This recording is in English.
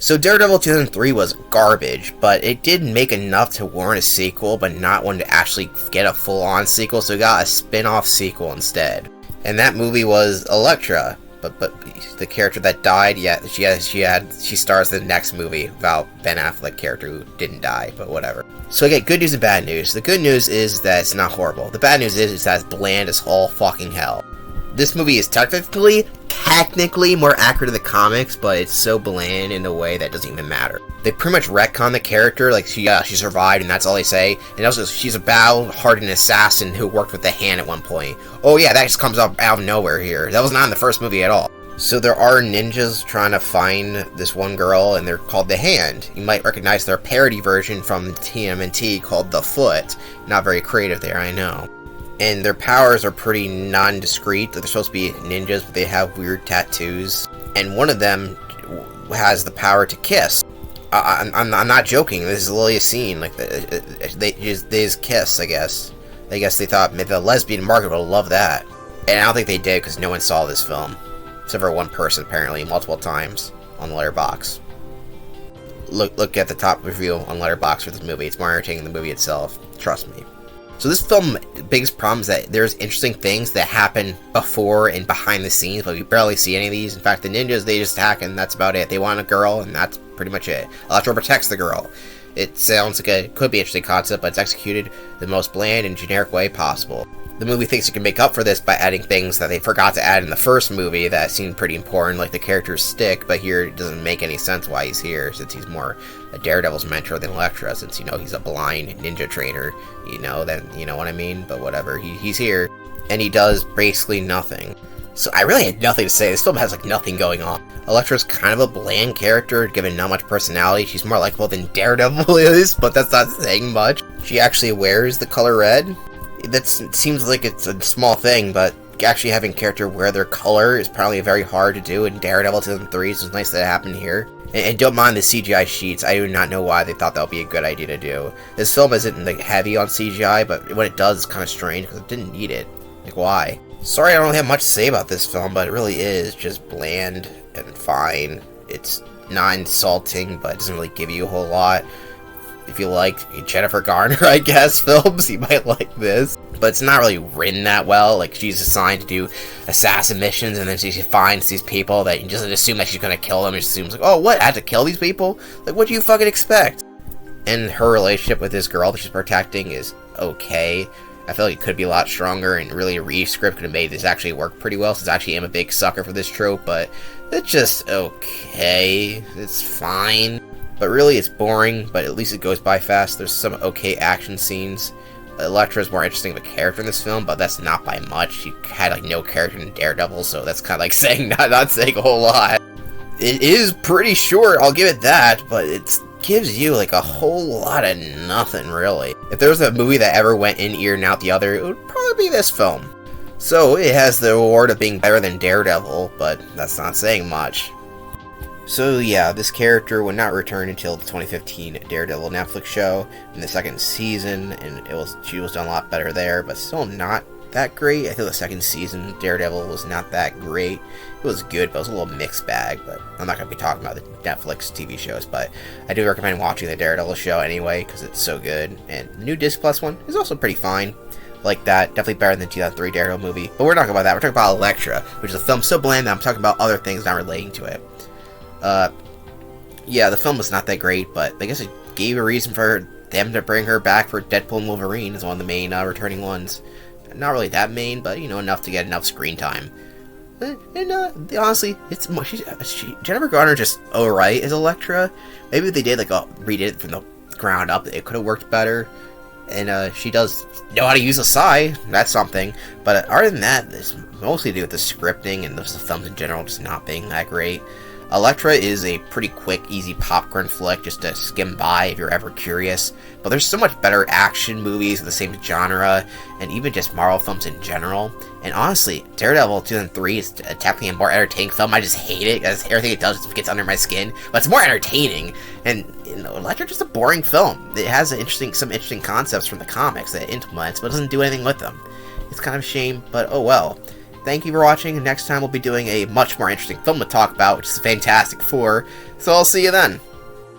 So Daredevil 2003 was garbage, but it did make enough to warrant a sequel, but not one to actually get a full-on sequel, so we got a spin-off sequel instead. And that movie was Elektra, but the character that died, yeah, she stars in the next movie about Ben Affleck character who didn't die, but whatever. So I get good news and bad news. The good news is that it's not horrible. The bad news is that it's bland as all fucking hell. This movie is technically more accurate to the comics, but it's so bland in a way that doesn't even matter. They pretty much retcon the character, like she survived and that's all they say, and also she's a battle-hardened assassin who worked with the Hand at one point. Oh yeah, that just comes out of nowhere here. That was not in the first movie at all. So there are ninjas trying to find this one girl, and they're called the Hand. You might recognize their parody version from TMNT called the Foot. Not very creative there, I know. And their powers are pretty nondescript. They're supposed to be ninjas, but they have weird tattoos. And one of them has the power to kiss. I'm not joking. This is literally a scene. Like they just kiss. I guess they thought maybe the lesbian market would love that. And I don't think they did because no one saw this film, except for one person apparently, multiple times on Letterboxd. Look at the top review on Letterboxd for this movie. It's more entertaining than the movie itself. Trust me. So this film, the biggest problem is that there's interesting things that happen before and behind the scenes, but we barely see any of these. In fact, the ninjas, they just attack and that's about it. They want a girl and that's pretty much it. Elektra protects the girl. It sounds like it could be an interesting concept, but it's executed the most bland and generic way possible. The movie thinks it can make up for this by adding things that they forgot to add in the first movie that seemed pretty important, like the character's stick, but here it doesn't make any sense why he's here, since he's more a Daredevil's mentor than Elektra, since, he's a blind ninja trainer, then, you know what I mean? But whatever, he's here, and he does basically nothing. So I really had nothing to say. This film has, nothing going on. Elektra's kind of a bland character, given not much personality. She's more likable than Daredevil is, but that's not saying much. She actually wears the color red. That seems like it's a small thing, but actually having a character wear their color is probably very hard to do in Daredevil 2003, so it's nice that it happened here. And don't mind the CGI sheets. I do not know why they thought that would be a good idea to do. This film isn't heavy on CGI, but when it does, it's kind of strange because it didn't need it. Why? Sorry, I don't really have much to say about this film, but it really is just bland and fine. It's not insulting, but it doesn't really give you a whole lot. If you like Jennifer Garner, I guess, films, you might like this. But it's not really written that well. She's assigned to do assassin missions, and then she finds these people that you just assume that she's gonna kill them. And she assumes, oh, what? I have to kill these people? What do you fucking expect? And her relationship with this girl that she's protecting is okay. I feel like it could be a lot stronger, and really a re-script could have made this actually work pretty well, since I actually am a big sucker for this trope, but it's just okay. It's fine. But really, it's boring, but at least it goes by fast. There's some okay action scenes. Elektra is more interesting of a character in this film, but that's not by much. She had, no character in Daredevil, so that's kind of saying, not saying a whole lot. It is pretty short, I'll give it that, but it gives you, a whole lot of nothing, really. If there was a movie that ever went in ear and out the other, it would probably be this film. So, it has the award of being better than Daredevil, but that's not saying much. So yeah, this character would not return until the 2015 Daredevil Netflix show in the second season, and she was done a lot better there, but still not that great. I think the second season Daredevil was not that great. It was good, but it was a little mixed bag, but I'm not going to be talking about the Netflix TV shows, but I do recommend watching the Daredevil show anyway, because it's so good, and the new Disney Plus one is also pretty fine. Like that, definitely better than the 2003 Daredevil movie, but we're not talking about that. We're talking about Elektra, which is a film so bland that I'm talking about other things not relating to it. Yeah, the film was not that great, but I guess it gave a reason for them to bring her back for Deadpool and Wolverine as one of the main returning ones. Not really that main, but enough to get enough screen time. And honestly, it's Jennifer Garner just alright as Elektra. Maybe if they did redid it from the ground up, it could have worked better. And she does know how to use a sigh. That's something. But other than that, it's mostly to do with the scripting and the films in general just not being that great. Elektra is a pretty quick, easy popcorn flick just to skim by if you're ever curious, but there's so much better action movies of the same genre, and even just Marvel films in general. And honestly, Daredevil 2003 is technically a more entertaining film. I just hate it, because everything it does gets under my skin, but it's more entertaining. And Elektra's just a boring film. It has some interesting concepts from the comics that it implements, but doesn't do anything with them. It's kind of a shame, but oh well. thank you for watching, and next time we'll be doing a much more interesting film to talk about, which is Fantastic Four, so I'll see you then.